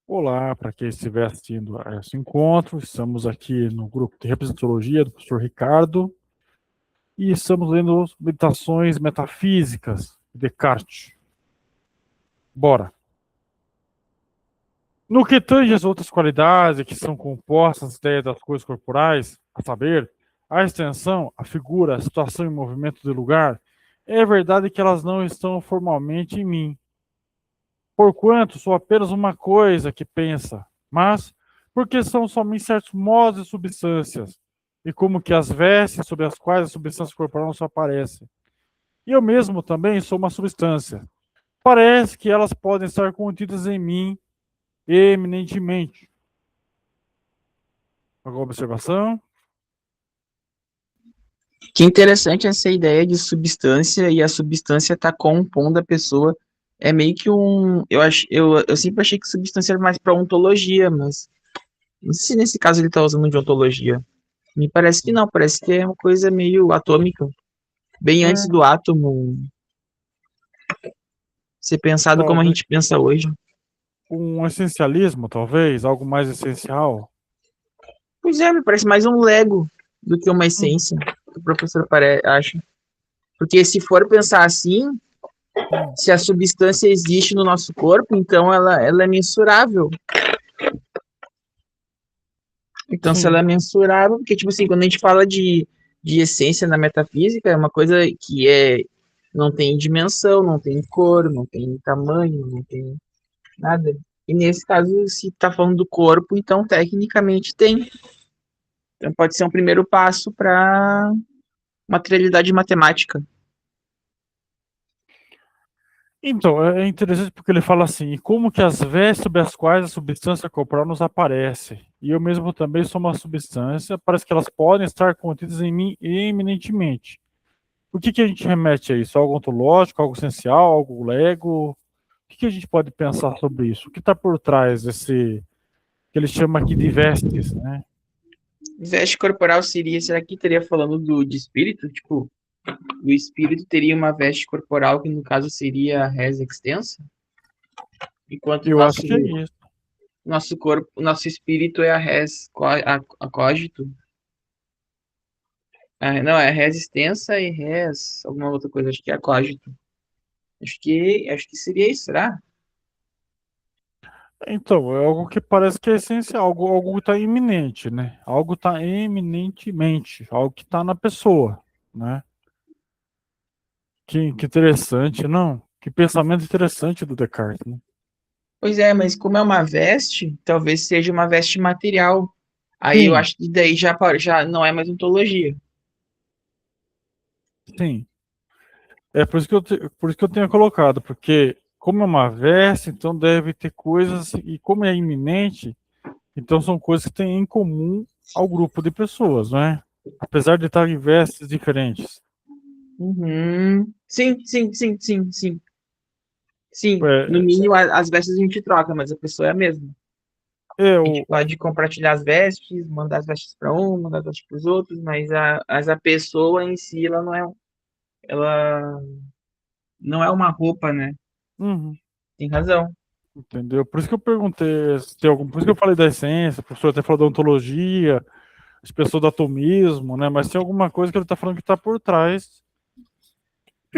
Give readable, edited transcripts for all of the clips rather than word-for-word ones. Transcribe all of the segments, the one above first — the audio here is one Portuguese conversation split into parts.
Olá, para quem estiver assistindo a esse encontro, estamos aqui no grupo de Representologia do professor Ricardo e estamos lendo Meditações Metafísicas de Descartes. Bora! No que tange as outras qualidades que são compostas nas ideias das coisas corporais, a saber, a extensão, a figura, a situação e movimento do lugar, é verdade que elas não estão formalmente em mim, porquanto sou apenas uma coisa que pensa, mas porque são somente certos modos e substâncias, e como que as vestes sobre as quais a substância corporal não se aparece. E eu mesmo também sou uma substância. Parece que elas podem estar contidas em mim eminentemente. Alguma observação? Que interessante essa ideia de substância e a substância está compondo a pessoa. É meio que um. Eu sempre achei que substância era mais para ontologia, mas não sei se nesse caso ele está usando de ontologia. Me parece que não, parece que é uma coisa meio atômica, bem antes É, do átomo ser pensado como a talvez gente pensa hoje. um essencialismo, talvez, algo mais essencial. Pois é, me parece mais um Lego do que uma Uhum, essência, que o professor acha. Porque se for pensar assim, uhum. se a substância existe no nosso corpo, então ela é mensurável. Então, se ela é Sim, mensurável, porque, tipo assim, quando a gente fala de essência na metafísica, é uma coisa que não tem dimensão, não tem cor, não tem tamanho, não tem nada. E nesse caso, se tá falando do corpo, então tecnicamente tem. Então pode ser um primeiro passo para materialidade matemática. então, é interessante porque ele fala assim, e como que as vestes sobre as quais a substância corporal nos aparece, e eu mesmo também sou uma substância, parece que elas podem estar contidas em mim eminentemente. O que que a gente remete a isso? Algo ontológico, algo essencial, algo lego? O que que a gente pode pensar sobre isso? O que está por trás desse, que ele chama aqui de vestes, né? Veste corporal seria, será que estaria falando de espírito? Tipo, o espírito teria uma veste corporal que no caso seria a res extensa? Enquanto o Eu acho que é isso. nosso corpo, o nosso espírito é a a cogito. Não, é res extensa e res, alguma outra coisa, acho que é a cogito. Acho que seria isso, será? Então, é algo que parece que é essencial, algo está iminente, né? Algo está eminentemente, algo que está na pessoa, né? Que interessante, não? Que pensamento interessante do Descartes, né? Pois é, mas como é uma veste, talvez seja uma veste material. Aí eu Sim, acho que daí já não é mais ontologia. sim. É por isso que por isso que eu tenho colocado, porque como é uma veste, então deve ter coisas, e como é iminente, então são coisas que têm em comum ao grupo de pessoas, não é? Apesar de estar em vestes diferentes. Uhum. Sim, sim, sim, sim, sim. Sim, no É, mínimo as vestes a gente troca, mas a pessoa é a mesma. A gente eu, pode compartilhar as vestes, mandar as vestes para um, mandar as vestes para os outros, mas a pessoa em si, ela não é uma roupa, né? uhum, Tem razão. entendeu? Por isso que eu perguntei se tem algum, por isso que eu falei da essência, o professor até falou da ontologia, as pessoas do atomismo, né? Mas tem alguma coisa que ele está falando que está por trás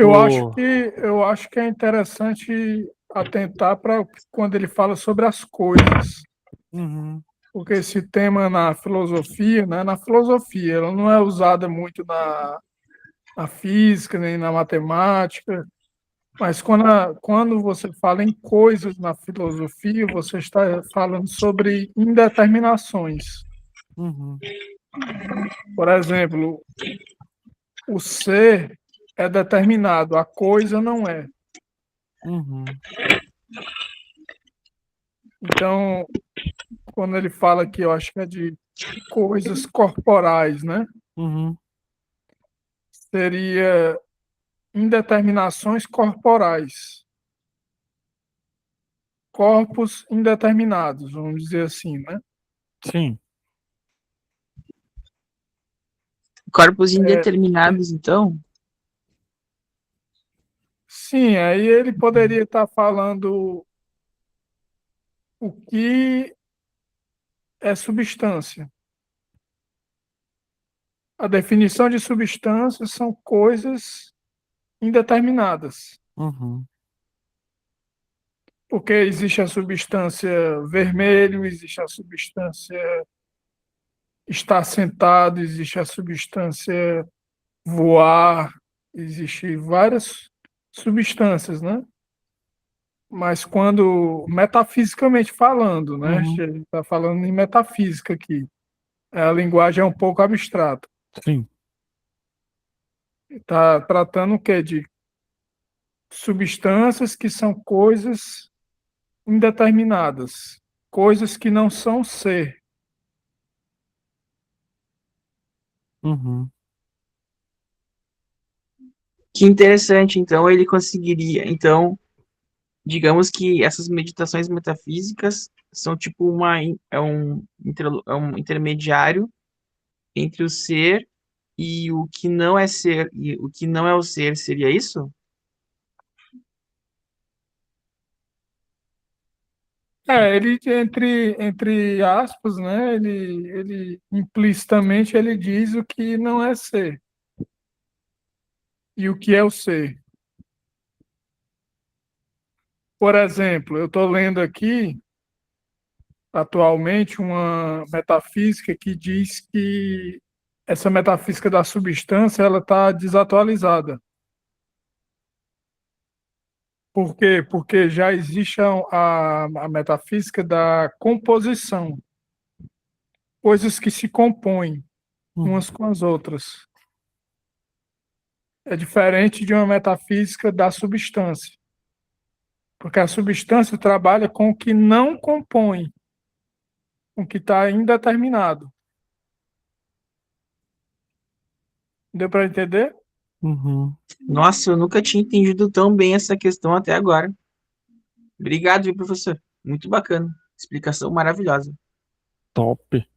do. Eu acho que é interessante atentar para quando ele fala sobre as coisas, Uhum, porque esse tema na filosofia, né, na filosofia, ela não é usada muito na física nem na matemática, mas quando você fala em coisas na filosofia, você está falando sobre indeterminações. uhum, Por exemplo, o ser é determinado, a coisa não é. uhum, Então, quando ele fala aqui, eu acho que é de coisas corporais, né? uhum. Seria indeterminações corporais, corpos indeterminados, vamos dizer assim, né? Sim. Corpos É, indeterminados, então? sim, aí ele poderia estar falando o que é substância. A definição de substância são coisas indeterminadas, Uhum. porque existe a substância vermelho, existe a substância estar sentado, existe a substância voar, existe várias substâncias, né? Mas quando, metafisicamente falando, né? A Uhum. gente está falando em metafísica aqui. A linguagem é um pouco abstrata. Sim. Está tratando o quê? De substâncias que são coisas indeterminadas, coisas que não são ser. Uhum. Que interessante. Então, ele conseguiria. Então, digamos que essas meditações metafísicas são tipo é um intermediário entre o ser e o que não é ser. E o que não é o ser, seria isso? Ele entre aspas, né? Ele implicitamente ele diz o que não é ser e o que é o ser. Por exemplo, eu estou lendo aqui atualmente uma metafísica que diz que essa metafísica da substância ela está desatualizada. Por quê? Porque já existe a metafísica da composição, coisas que se compõem Uhum. umas com as outras. É diferente de uma metafísica da substância, porque a substância trabalha com o que não compõe, com o que está indeterminado. Deu para entender? Uhum. Nossa, eu nunca tinha entendido tão bem essa questão até agora. Obrigado, viu, professor? Muito bacana. Explicação maravilhosa. Top.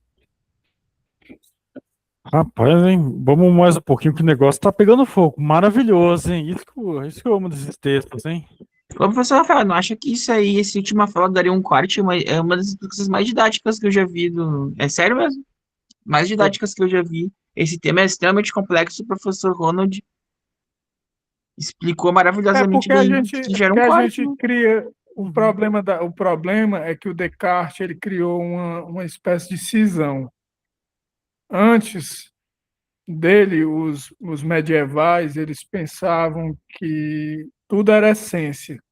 Rapaz, hein? Vamos mais um pouquinho que o negócio tá pegando fogo. Maravilhoso, hein? Isso que eu amo desses textos, hein? Ô, professor Rafael, não acha que isso aí, esse última fala daria um corte? É uma das explicações mais didáticas que eu já vi. É sério mesmo? Mais Eu- didáticas que eu já vi. Esse tema é extremamente complexo. O professor Ronald explicou É maravilhosamente porque bem que gera que um a corte, gente né? cria Uhum. o problema é que o Descartes ele criou uma espécie de cisão. Antes dele, os medievais, eles pensavam que tudo era essência.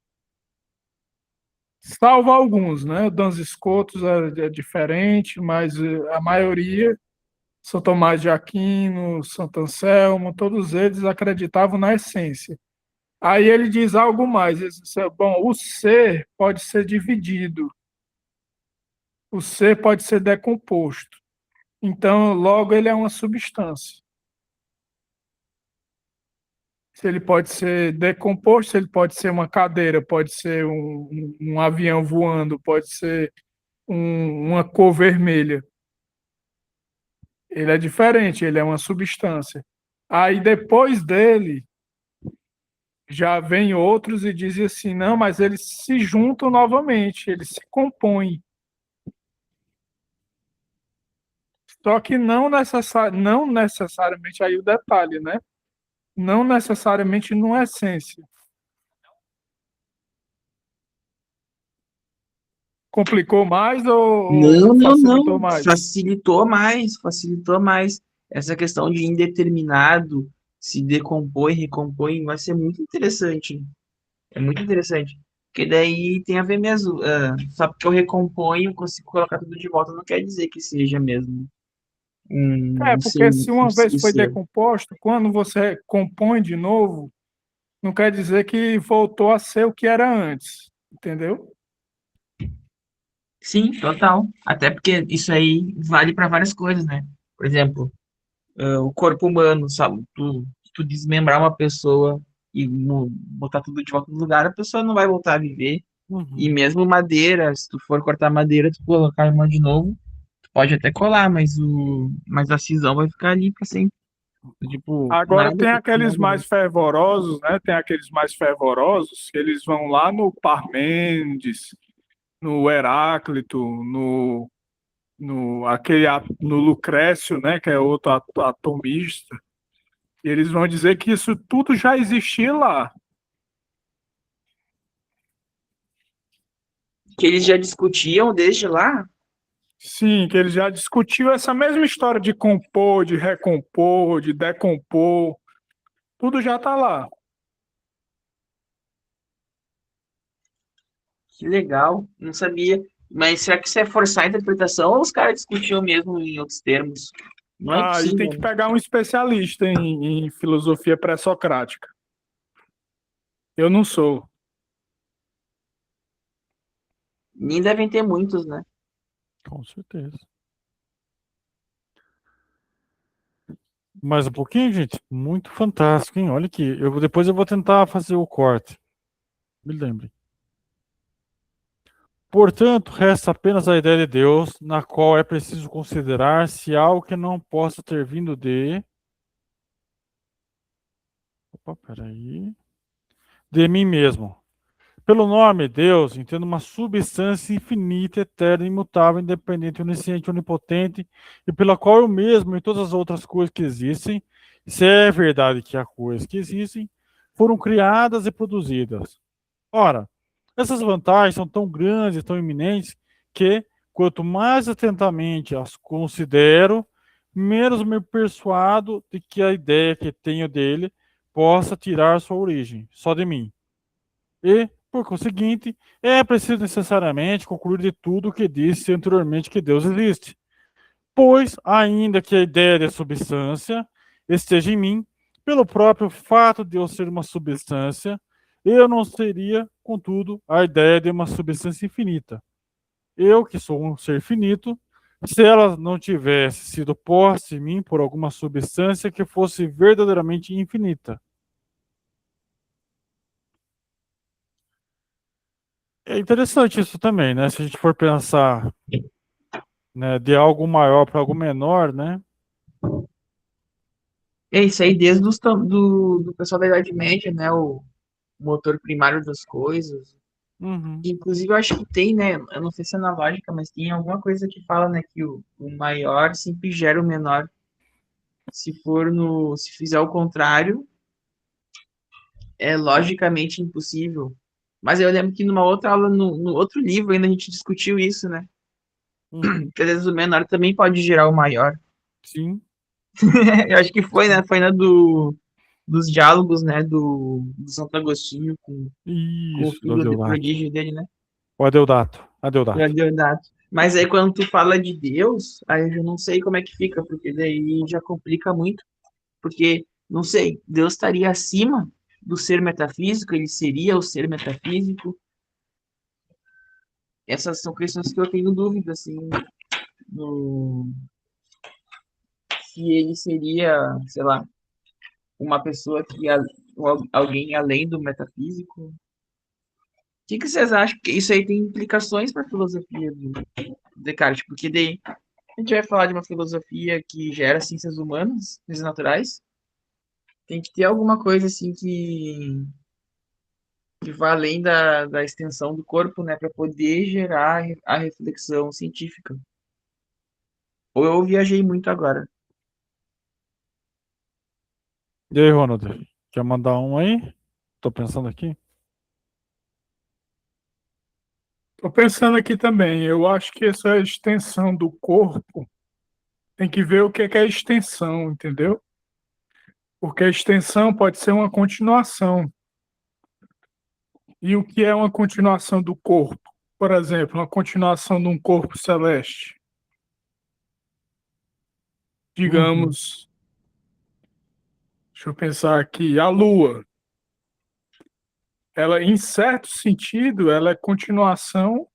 Salvo alguns, né? O Duns Scotus é diferente, mas a maioria, São Tomás de Aquino, Santo Anselmo, todos eles acreditavam na essência. Aí ele diz algo mais, ele diz, bom, o ser pode ser dividido, o ser pode ser decomposto. Então, logo ele é uma substância. Se ele pode ser decomposto, ele pode ser uma cadeira, pode ser um avião voando, pode ser uma cor vermelha. Ele é diferente, ele é uma substância. Aí depois dele, já vem outros e dizem assim: não, mas eles se juntam novamente, eles se compõem. Só que não necessariamente, aí o detalhe, né? Não necessariamente numa essência. Complicou mais ou Não, não, facilitou não. mais? Facilitou mais, facilitou mais. Essa questão de indeterminado se decompõe, recompõe, vai ser muito interessante. É muito interessante. Porque daí tem a ver mesmo. Só porque eu recomponho, consigo colocar tudo de volta, não quer dizer que seja mesmo É, um ser, porque se uma vez um foi ser. decomposto, quando você compõe de novo, não quer dizer que voltou a ser o que era antes, entendeu? Sim, total. Até porque isso aí vale para várias coisas, né? Por exemplo, o corpo humano, sabe? Tu desmembrar uma pessoa e botar tudo de volta no lugar, a pessoa não vai voltar a viver. E Uhum. mesmo madeira, se tu for cortar madeira, tu colocar em mão de novo, tu pode até colar, mas a cisão vai ficar ali para sempre. Tipo, Agora nada tem fica aqueles nada. mais fervorosos, né? Tem aqueles mais fervorosos que eles vão lá no Parmênides, no Heráclito, no Lucrécio, né, que é outro atomista, e eles vão dizer que isso tudo já existia lá. Que eles já discutiam desde lá. Sim, que eles já discutiam essa mesma história de compor, de recompor, de decompor, tudo já está lá. Que legal, não sabia. Mas será que isso é forçar a interpretação ou os caras discutiam mesmo em outros termos? Não é Aí tem impossível, que né? pegar um especialista em filosofia pré-socrática. Eu não sou. Nem devem ter muitos, né? Com certeza. Mais um pouquinho, gente? Muito fantástico, hein? Olha aqui. Depois eu vou tentar fazer o corte. Me lembre. Portanto, resta apenas a ideia de Deus, na qual é preciso considerar se algo que não possa ter vindo de. Opa, peraí. De mim mesmo. Pelo nome Deus, entendo uma substância infinita, eterna, imutável, independente, onisciente, onipotente, e pela qual eu mesmo e todas as outras coisas que existem, se é verdade que há coisas que existem, foram criadas e produzidas. Ora, essas vantagens são tão grandes e tão iminentes que, quanto mais atentamente as considero, menos me persuado de que a ideia que tenho dele possa tirar sua origem, só de mim. E, por conseguinte, é preciso necessariamente concluir de tudo o que disse anteriormente que Deus existe. Pois, ainda que a ideia de substância esteja em mim, pelo próprio fato de eu ser uma substância, eu não seria, contudo, a ideia de uma substância infinita. Eu, que sou um ser finito, se ela não tivesse sido posta em mim por alguma substância que fosse verdadeiramente infinita. É interessante isso também, né? Se a gente for pensar, né, de algo maior para algo menor, né? É isso aí desde do pessoal da Idade Média, né? O motor primário das coisas. Uhum, Inclusive, eu acho que tem, né? Eu não sei se é na lógica, mas tem alguma coisa que fala, né? Que o maior sempre gera o menor. Se fizer o contrário, é logicamente impossível. Mas eu lembro que numa outra aula, no outro livro, ainda a gente discutiu isso, né? uhum. Que às vezes o menor também pode gerar o maior. Sim, Eu acho que foi, né? sim. Foi na dos diálogos, né? Do Santo Agostinho com o Isso, do filho de Adeodato. prodígio dele, né? O Adeodato. O Adeodato. Adeodato. Mas aí quando tu fala de Deus, aí eu já não sei como é que fica, porque daí já complica muito. Porque, não sei, Deus estaria acima do ser metafísico, ele seria o ser metafísico. Essas são questões que eu tenho dúvida, assim, no, se ele seria, sei lá, uma pessoa alguém além do metafísico. O que vocês acham? Porque isso aí tem implicações para a filosofia do Descartes, porque daí a gente vai falar de uma filosofia que gera ciências humanas, ciências naturais, tem que ter alguma coisa assim que vá além da extensão do corpo, né, para poder gerar a reflexão científica. Ou eu viajei muito agora. E aí, Ronald? Quer mandar um aí? Tô pensando aqui. Estou pensando aqui também. Eu acho que essa extensão do corpo tem que ver o que é extensão, entendeu? Porque a extensão pode ser uma continuação. E o que é uma continuação do corpo? Por exemplo, uma continuação de um corpo celeste. Uhum, Digamos, deixa eu pensar aqui, a Lua. Ela, em certo sentido, ela é continuação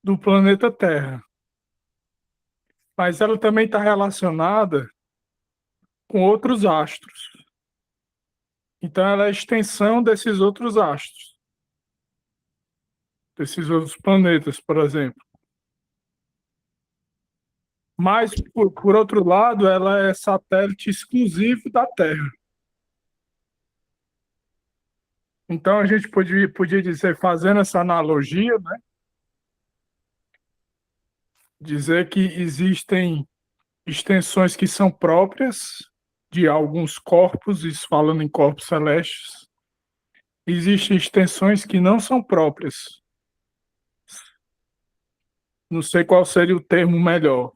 do planeta Terra. Mas ela também está relacionada com outros astros. Então, ela é a extensão desses outros astros, desses outros planetas, por exemplo. Mas, por outro lado, ela é satélite exclusivo da Terra. Então, a gente podia dizer, fazendo essa analogia, né, dizer que existem extensões que são próprias de alguns corpos, isso falando em corpos celestes, existem extensões que não são próprias. Não sei qual seria o termo melhor.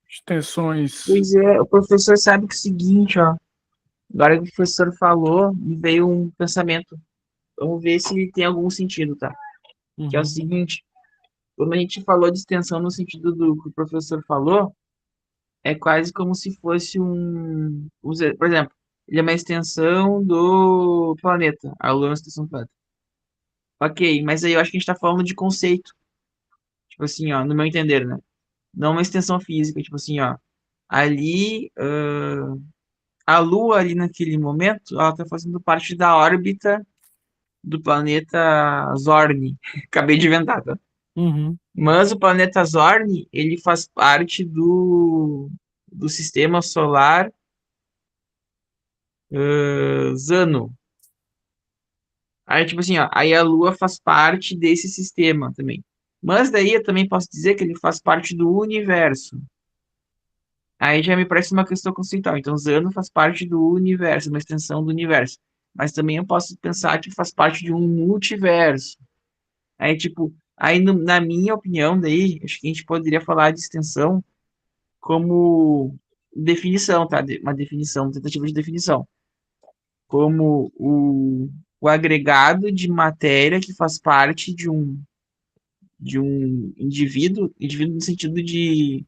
Extensões. Pois é, o professor sabe que é o seguinte, ó. Agora que o professor falou, me veio um pensamento. Vamos ver se tem algum sentido, tá? Que é o Uhum. seguinte, quando a gente falou de extensão no sentido do que o professor falou, é quase como se fosse por exemplo, ele é uma extensão do planeta. A Lua é uma extensão do planeta. Ok, mas aí eu acho que a gente tá falando de conceito. Tipo assim, ó, no meu entender, né? Não uma extensão física, tipo assim, ó. Ali, a Lua ali naquele momento, ela tá fazendo parte da órbita do planeta Zorn. Acabei de inventar, tá? Uhum. Mas o planeta Zorn, ele faz parte do sistema solar Zano. Aí, tipo assim, ó, aí a Lua faz parte desse sistema também. Mas daí eu também posso dizer que ele faz parte do universo. Aí já me parece uma questão conceitual. Então, Zano faz parte do universo, uma extensão do universo. Mas também eu posso pensar que faz parte de um multiverso. Aí, tipo, na minha opinião, daí, acho que a gente poderia falar de extensão como definição, tá? Uma definição, tentativa de definição. Como o agregado de matéria que faz parte de um indivíduo no sentido de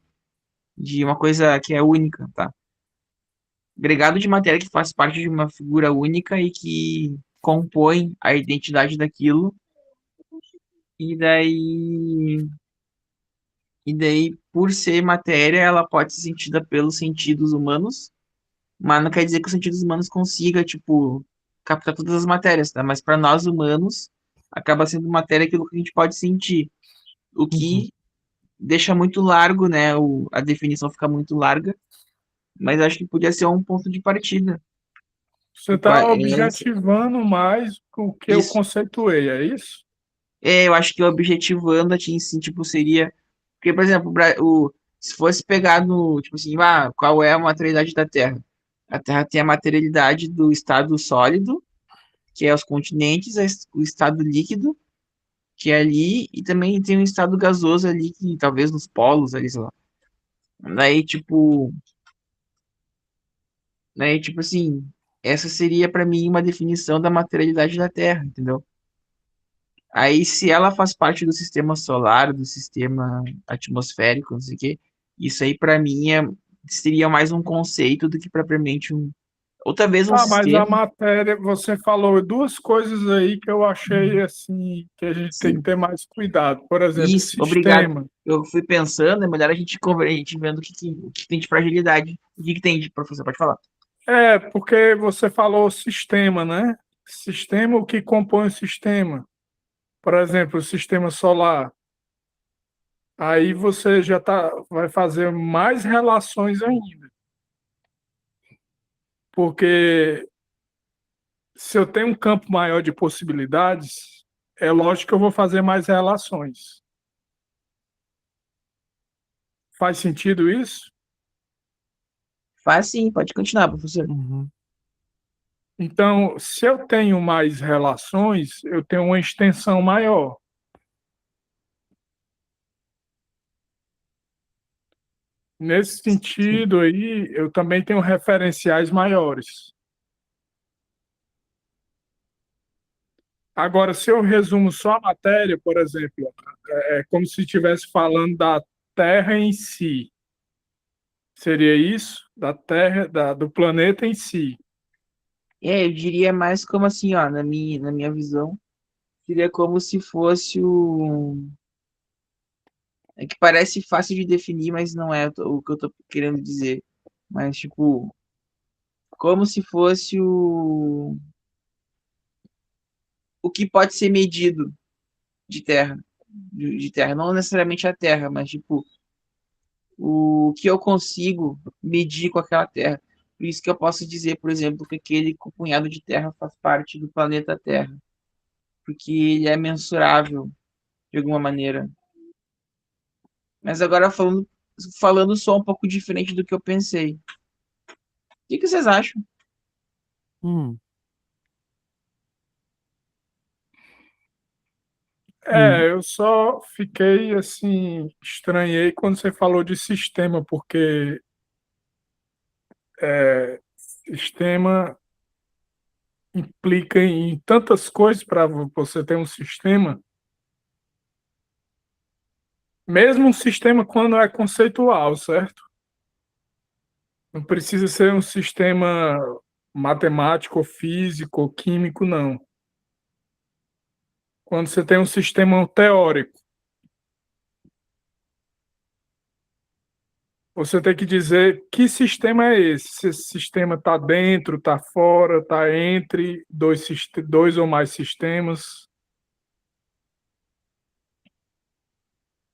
uma coisa que é única, tá? Agregado de matéria que faz parte de uma figura única e que compõe a identidade daquilo, e daí, por ser matéria, ela pode ser sentida pelos sentidos humanos, mas não quer dizer que os sentidos humanos consiga, tipo, captar todas as matérias, tá? Mas para nós humanos, acaba sendo matéria aquilo que a gente pode sentir, o Uhum. que deixa muito largo, né? A definição fica muito larga, mas acho que podia ser um ponto de partida. Você está objetivando mais o que eu Isso. conceituei, é isso? Eu acho que o objetivando assim, tipo, seria. Porque, por exemplo, se fosse pegar no. Tipo assim, qual é a materialidade da Terra? A Terra tem a materialidade do estado sólido, que é os continentes, o estado líquido, que é ali, e também tem um estado gasoso ali, que talvez nos polos ali, sei lá. Daí, tipo. Daí, tipo assim, essa seria para mim uma definição da materialidade da Terra, entendeu? Aí, se ela faz parte do sistema solar, do sistema atmosférico, não sei o quê, isso aí para mim seria mais um conceito do que propriamente ou talvez um Ah, mas a sistema. matéria, você falou duas coisas aí que eu achei assim, que a gente tem que Sim, ter mais cuidado. Por exemplo, isso, obrigado. sistema. Eu fui pensando, é melhor a gente vendo o que tem de fragilidade. O que tem de, professor, pode falar. É, porque você falou sistema, né? Sistema, o que compõe o sistema? Por exemplo, o sistema solar. Aí você vai fazer mais relações ainda. Porque se eu tenho um campo maior de possibilidades, é lógico que eu vou fazer mais relações. Faz sentido isso? Faz sim, pode continuar, professor. Uhum. Então, se eu tenho mais relações, eu tenho uma extensão maior. Nesse Sim. sentido aí, eu também tenho referenciais maiores. Agora, se eu resumo só a matéria, por exemplo, é como se estivesse falando da Terra em si. Seria isso? Da Terra, do planeta em si. Eu diria mais como assim, ó, na minha visão, seria como se fosse o. É que parece fácil de definir, mas não é o que eu tô querendo dizer. Mas, tipo, como se fosse o que pode ser medido de terra. De terra. Não necessariamente a terra, mas, tipo, o que eu consigo medir com aquela terra. Por isso que eu posso dizer, por exemplo, que aquele punhado de terra faz parte do planeta Terra. Porque ele é mensurável, de alguma maneira. Mas agora falando só um pouco diferente do que eu pensei. O que vocês acham? Hum, hum, Eu só fiquei assim, estranhei quando você falou de sistema, porque é, sistema implica em tantas coisas para você ter um sistema, mesmo um sistema quando é conceitual, certo? Não precisa ser um sistema matemático, físico, ou químico, não. Quando você tem um sistema teórico, você tem que dizer que sistema é esse. Se esse sistema está dentro, está fora, está entre dois ou mais sistemas.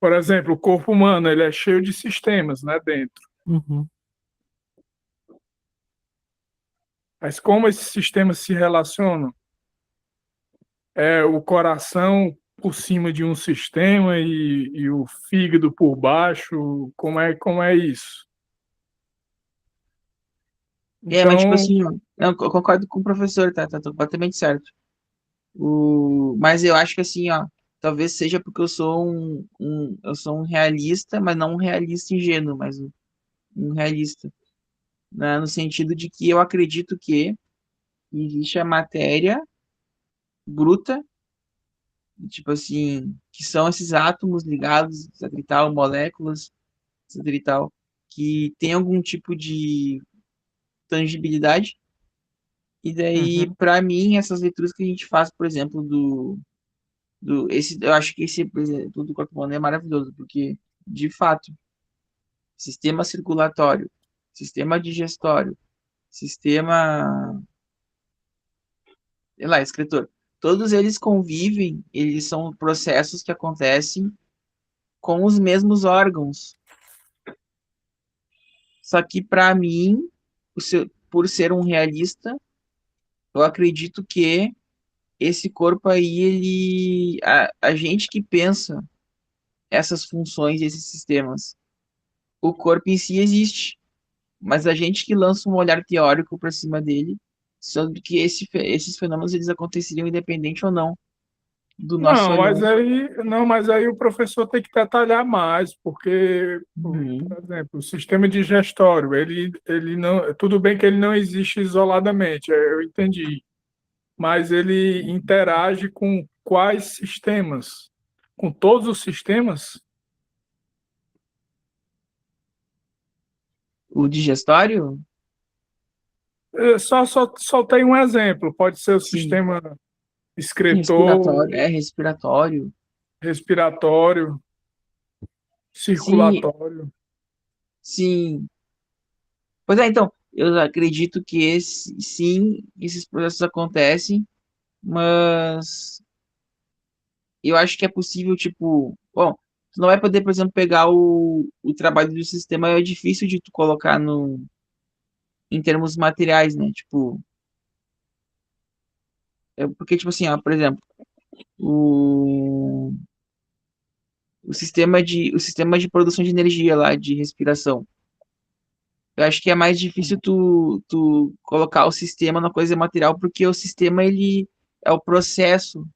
Por exemplo, o corpo humano ele é cheio de sistemas, né, dentro. uhum, Mas como esses sistemas se relacionam? É o coração por cima de um sistema e o fígado por baixo. Como é isso? Mas tipo Então, assim, ó, eu concordo com o professor, tá completamente certo. Mas eu acho que assim, ó, talvez seja porque eu sou um realista, mas não um realista ingênuo, mas um realista, né? No sentido de que eu acredito que existe a matéria bruta, tipo assim, que são esses átomos ligados, etc e tal, moléculas, etc e tal, que tem algum tipo de tangibilidade. E daí, uhum. para mim, essas leituras que a gente faz, por exemplo, eu acho que esse exemplo do corpo humano é maravilhoso, porque, de fato, sistema circulatório, sistema digestório, sistema, sei lá, excretor, todos eles convivem, eles são processos que acontecem com os mesmos órgãos. Só que, para mim, por ser um realista, eu acredito que esse corpo aí, a gente que pensa essas funções, esses sistemas, o corpo em si existe, mas a gente que lança um olhar teórico para cima dele, sobre que esses fenômenos eles aconteceriam independente ou não do nosso olhar. Não, mas aí o professor tem que detalhar mais, porque, por Uhum. exemplo, o sistema digestório, ele não, tudo bem que ele não existe isoladamente, eu entendi, mas ele interage com quais sistemas? Com todos os sistemas? O digestório? Só tem um exemplo, pode ser o Sim. sistema excretor, Respiratório, respiratório. respiratório, Sim, circulatório. sim. Pois é, então, eu acredito que sim, esses processos acontecem, mas eu acho que é possível, tipo, bom, tu não vai poder, por exemplo, pegar o trabalho do sistema, é difícil de tu colocar no, em termos materiais, né? Tipo, porque, tipo assim, ó, por exemplo, o, o sistema de produção de energia lá, de respiração. Eu acho que é mais difícil tu colocar o sistema na coisa material, porque o sistema, ele é o processo,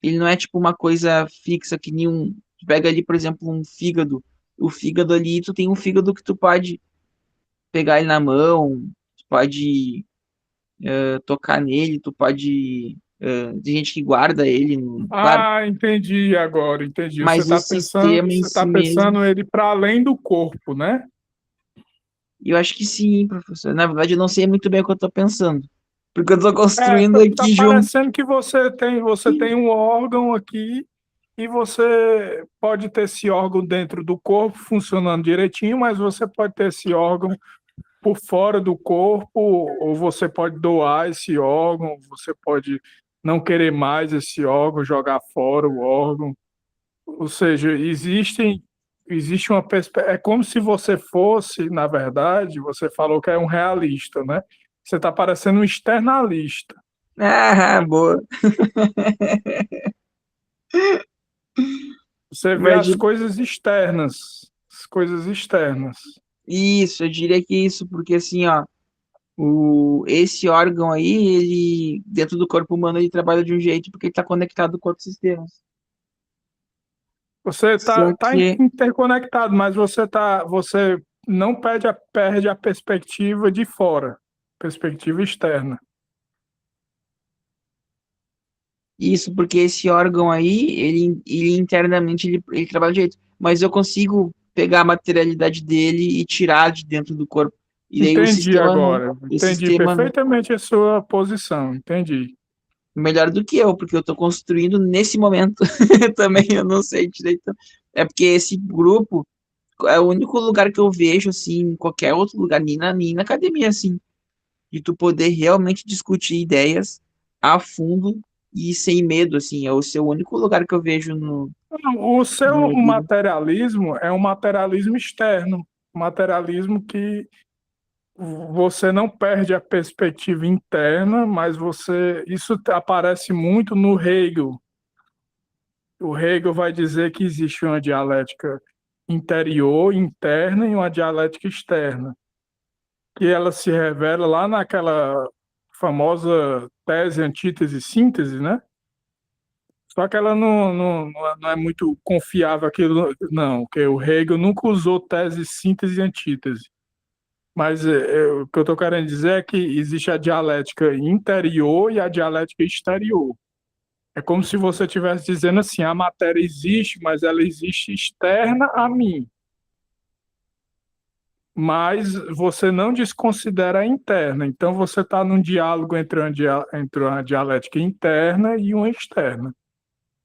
ele não é tipo uma coisa fixa que nem um. Tu pega ali, por exemplo, um fígado. O fígado ali, tu tem um fígado que tu pode pegar ele na mão, tu pode tocar nele, tu pode. Tem gente que guarda ele, claro, Ah, entendi agora, entendi. mas o sistema em Você tá si mesmo, pensando ele para além do corpo, né? eu acho que sim, professor. Na verdade, eu não sei muito bem o que eu tô pensando, porque eu tô construindo Tá aqui junto. parecendo que você tem um órgão aqui e você pode ter esse órgão dentro do corpo funcionando direitinho, mas você pode ter esse órgão por fora do corpo, ou você pode doar esse órgão, você pode não querer mais esse órgão, jogar fora o órgão. Ou seja, existe uma perspectiva. É como se você fosse, na verdade, você falou que é um realista, né? Você está parecendo um externalista. Ah, boa. Você vê as Imagina. coisas externas. As coisas externas. Isso, eu diria que isso, porque assim, ó, esse órgão aí, ele, dentro do corpo humano, ele trabalha de um jeito porque ele está conectado com outros sistemas. Você Só tá que interconectado, mas você não perde a perspectiva de fora, perspectiva externa. isso, porque esse órgão aí, ele internamente, ele trabalha de jeito, mas eu consigo pegar a materialidade dele e tirar de dentro do corpo. E daí Entendi agora. o Entendi sistema perfeitamente a sua posição. Entendi. melhor do que eu, porque eu estou construindo nesse momento. Também eu não sei direito. É porque esse grupo é o único lugar que eu vejo, assim, em qualquer outro lugar, nem na academia, assim, de tu poder realmente discutir ideias a fundo e sem medo, assim. É o seu único lugar que eu vejo Não, o na seu minha vida. materialismo é um materialismo externo, um materialismo que você não perde a perspectiva interna, mas isso aparece muito no Hegel. O Hegel vai dizer que existe uma dialética interior, interna e uma dialética externa, que ela se revela lá naquela famosa tese, antítese, síntese, né? Só que ela não é muito confiável aquilo, não, porque o Hegel nunca usou tese, síntese e antítese. Mas o que eu estou querendo dizer é que existe a dialética interior e a dialética exterior. É como se você estivesse dizendo assim: a matéria existe, mas ela existe externa a mim. Mas você não desconsidera a interna. Então você está num diálogo entre uma dialética interna e uma externa.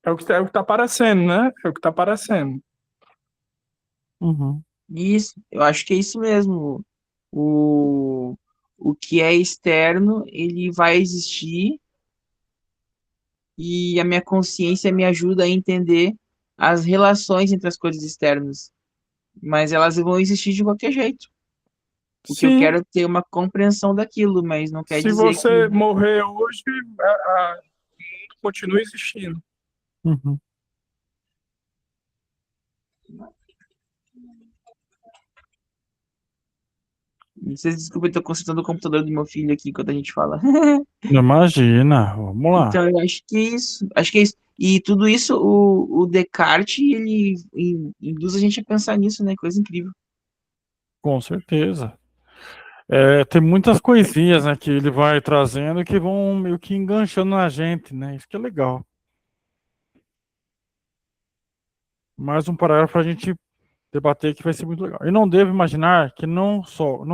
É o que está aparecendo, né? É o que está aparecendo. Uhum. Isso, eu acho que é isso mesmo. O, o que é externo, ele vai existir e a minha consciência me ajuda a entender as relações entre as coisas externas. Mas elas vão existir de qualquer jeito. Porque eu Sim, quero ter uma compreensão daquilo, mas não quer se dizer que. você morrer hoje, continua existindo. Uhum. Vocês desculpem, eu tô consultando o computador do meu filho aqui enquanto a gente fala. Imagina, vamos lá. Então, eu acho que é isso. Acho que é isso. E tudo isso, o Descartes, ele induz a gente a pensar nisso, né? Coisa incrível. Com certeza. É, tem muitas coisinhas, né, que ele vai trazendo que vão meio que enganchando na gente, né? Isso que é legal. Mais um parágrafo para a gente debater que vai ser muito legal. E não devo imaginar que não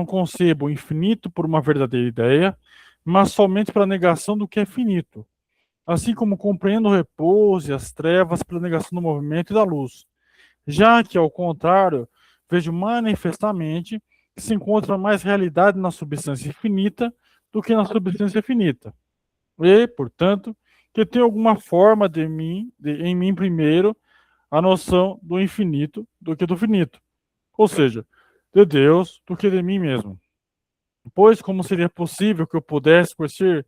concebo o infinito por uma verdadeira ideia, mas somente pela negação do que é finito. Assim como compreendo o repouso e as trevas pela negação do movimento e da luz. Já que, ao contrário, vejo manifestamente que se encontra mais realidade na substância infinita do que na substância finita. E, portanto, que tem alguma forma em mim primeiro, a noção do infinito do que do finito. Ou seja, de Deus do que de mim mesmo. Pois como seria possível que eu pudesse conhecer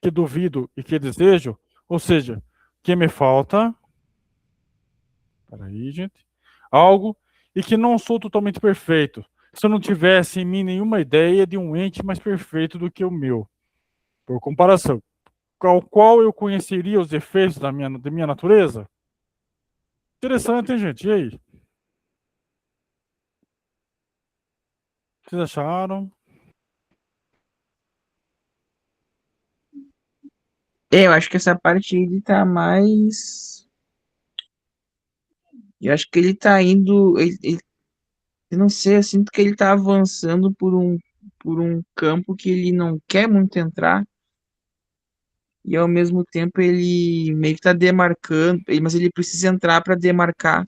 que duvido e que desejo, ou seja, que me falta, peraí, gente, algo e que não sou totalmente perfeito, se eu não tivesse em mim nenhuma ideia de um ente mais perfeito do que o meu. Por comparação, ao qual eu conheceria os defeitos da minha natureza? Interessante, hein, gente? E aí? O que vocês acharam? É, eu acho que essa parte ele tá mais. Eu acho que ele tá indo. Eu não sei, eu sinto que ele tá avançando por um campo que ele não quer muito entrar. E ao mesmo tempo ele meio que tá demarcando, mas ele precisa entrar para demarcar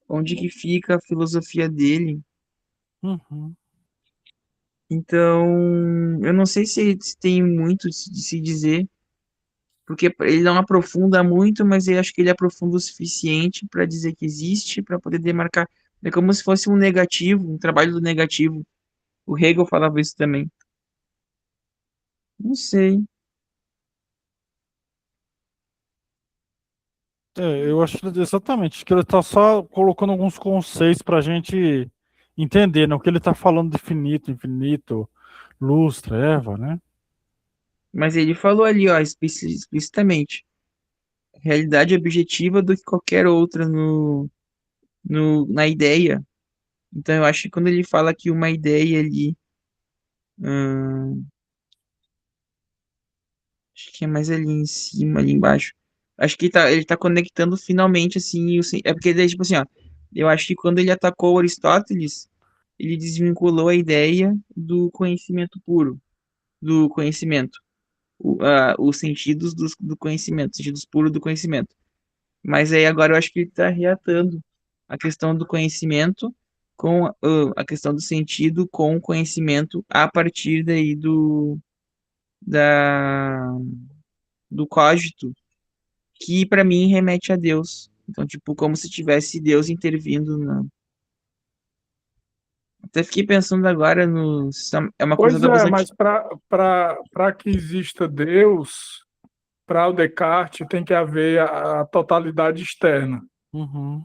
onde que fica a filosofia dele. Uhum. Então, eu não sei se tem muito de se dizer, porque ele não aprofunda muito, mas eu acho que ele aprofunda o suficiente para dizer que existe, para poder demarcar. É como se fosse um negativo, um trabalho do negativo. O Hegel falava isso também. Não sei. Eu acho exatamente que ele está só colocando alguns conceitos para a gente entender, né? O que ele está falando de finito, infinito, luz, treva, né? Mas ele falou ali, ó, explicitamente, realidade objetiva do que qualquer outra na ideia. Então eu acho que quando ele fala que uma ideia ali, hum, acho que é mais ali em cima, ali embaixo. Acho que ele tá conectando finalmente, assim, é porque daí, tipo assim, ó, eu acho que quando ele atacou Aristóteles, ele desvinculou a ideia do conhecimento puro, do conhecimento, os sentidos do conhecimento, sentidos puros do conhecimento. Mas aí agora eu acho que ele está reatando a questão do conhecimento com a questão do sentido com o conhecimento a partir daí da, do cogito, que para mim remete a Deus. Então, tipo, como se tivesse Deus intervindo na... Até fiquei pensando agora no... É uma coisa Pois da é, visão... mas para que exista Deus, para o Descartes tem que haver a totalidade externa, Uhum.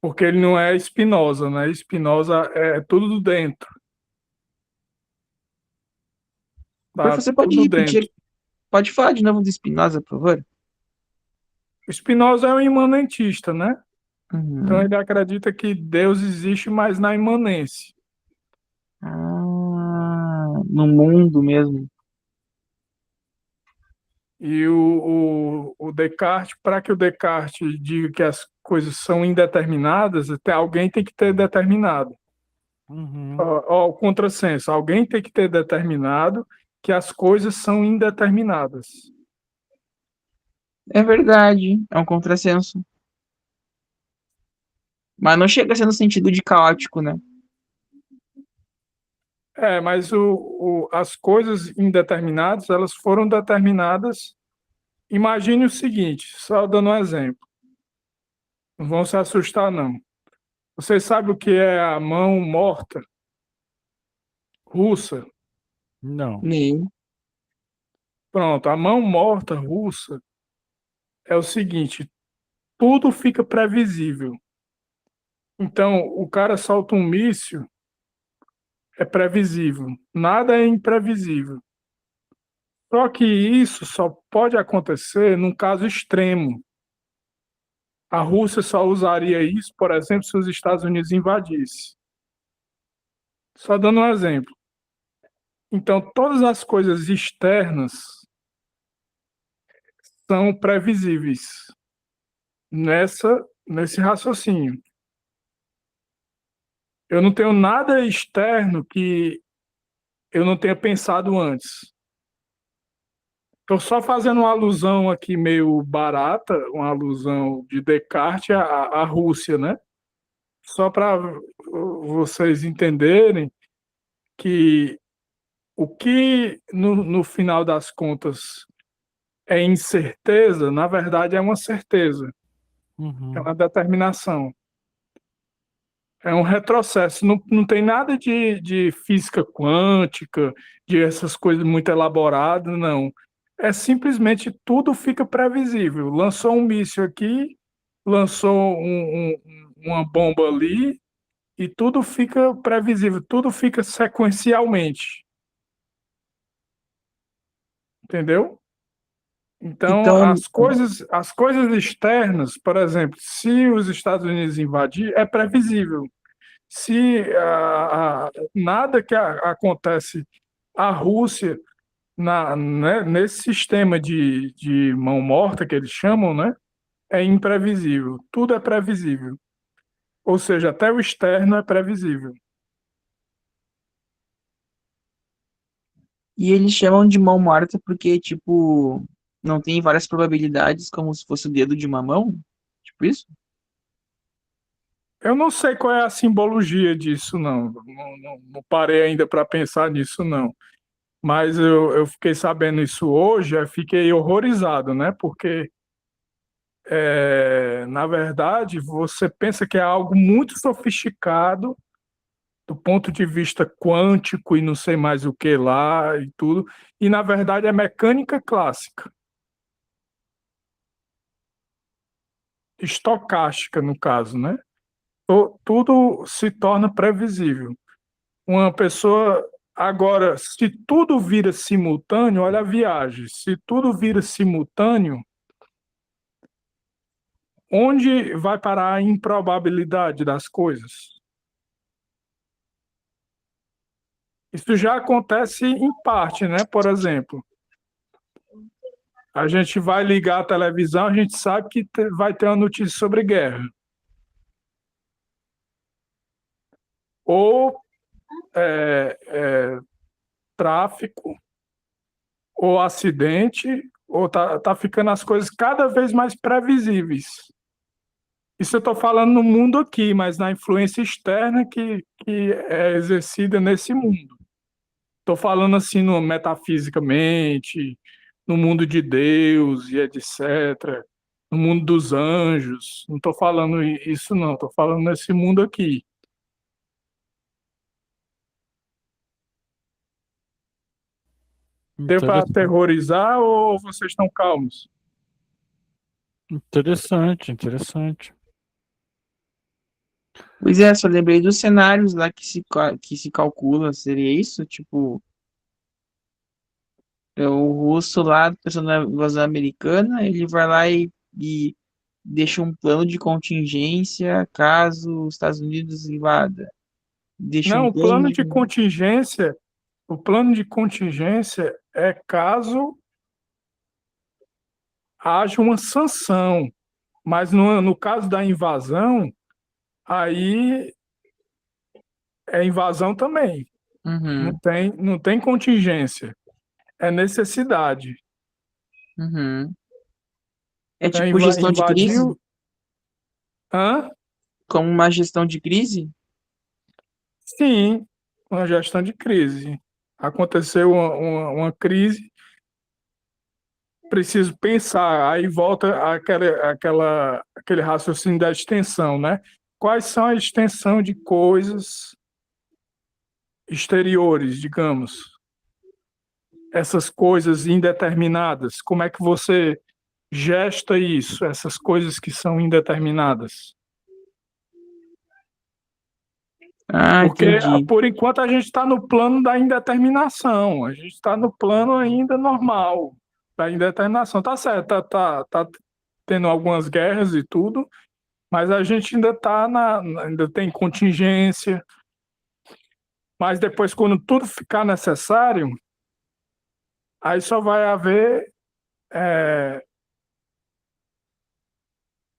porque ele não é Spinoza, né? Spinoza é tudo do dentro, tá Professor, pode tudo dentro. repetir? Pode falar de novo do Spinoza, por favor? Spinoza é um imanentista, né? Então Uhum. ele acredita que Deus existe, mas na imanência. No mundo mesmo. E o Descartes, para que o Descartes diga que as coisas são indeterminadas, alguém tem que ter determinado. Uhum. Ó, o contrassenso, alguém tem que ter determinado que as coisas são indeterminadas. É verdade, é um contrassenso. Mas não chega a ser no sentido de caótico, né? Mas as coisas indeterminadas, elas foram determinadas. Imagine o seguinte, só dando um exemplo. Não vão se assustar, não. Você sabe o que é a mão morta russa? Não. Nem. Pronto, a mão morta russa é o seguinte: tudo fica previsível. Então, o cara solta um míssil, é previsível. Nada é imprevisível. Só que isso só pode acontecer num caso extremo. A Rússia só usaria isso, por exemplo, se os Estados Unidos invadissem. Só dando um exemplo. Então, todas as coisas externas são previsíveis nesse raciocínio. Eu não tenho nada externo que eu não tenha pensado antes. Estou só fazendo uma alusão aqui meio barata, uma alusão de Descartes à Rússia, né? Só para vocês entenderem que o que, no final das contas, é incerteza, na verdade é uma certeza, é Uhum. uma determinação, é um retrocesso. Não tem nada de física quântica, de essas coisas muito elaboradas, não. É simplesmente tudo fica previsível. Lançou um míssil aqui, lançou uma bomba ali, e tudo fica previsível, tudo fica sequencialmente, entendeu? Então, Então, as coisas externas, por exemplo, se os Estados Unidos invadir, é previsível. Se nada que acontece à Rússia né, nesse sistema de mão morta que eles chamam, né, é imprevisível. Tudo é previsível. Ou seja, até o externo é previsível. e eles chamam de mão morta porque, tipo, não tem várias probabilidades como se fosse o dedo de uma mão? Tipo isso? Eu não sei qual é a simbologia disso, não. Não parei ainda para pensar nisso, não. Mas eu fiquei sabendo isso hoje, eu fiquei horrorizado, né? Porque, na verdade, você pensa que é algo muito sofisticado do ponto de vista quântico e não sei mais o que lá e tudo, e na verdade é mecânica clássica. estocástica, no caso, né? Tudo se torna previsível. Uma pessoa. Agora, se tudo vira simultâneo, olha a viagem. Se tudo vira simultâneo, onde vai parar a improbabilidade das coisas? Isso já acontece em parte, né? Por exemplo, a gente vai ligar a televisão, a gente sabe que vai ter uma notícia sobre guerra. Ou tráfico, ou acidente, ou tá ficando as coisas cada vez mais previsíveis. Isso eu estou falando no mundo aqui, mas na influência externa que é exercida nesse mundo. Estou falando assim no, metafisicamente, no mundo de Deus e etc., no mundo dos anjos. Não estou falando isso, não. Estou falando nesse mundo aqui. Deu para Interessante, aterrorizar ou vocês estão calmos? interessante, interessante. Pois é, só lembrei dos cenários lá que se calcula, seria isso? Tipo, é o russo lá, pensando na invasão americana, ele vai lá e deixa um plano de contingência caso os Estados Unidos invada. Deixa Não, um plano de. o plano de contingência é caso haja uma sanção, mas no caso da invasão, aí é invasão também. Uhum, Não tem contingência, é necessidade. uhum. É É tipo gestão de crise? Hum. invadiu. Hã? Como uma gestão de crise? Sim, uma gestão de crise. Aconteceu uma crise, preciso pensar, aí volta aquele raciocínio da extensão, né? Quais são a extensão de coisas exteriores, digamos, essas coisas indeterminadas? Como é que você gesta isso, essas coisas que são indeterminadas? Ah, Porque, entendi. por enquanto, a gente está no plano da indeterminação, a gente está no plano ainda normal da indeterminação. Tá certo, tá tendo algumas guerras e tudo, mas a gente ainda ainda tem contingência. Mas depois, quando tudo ficar necessário, aí é,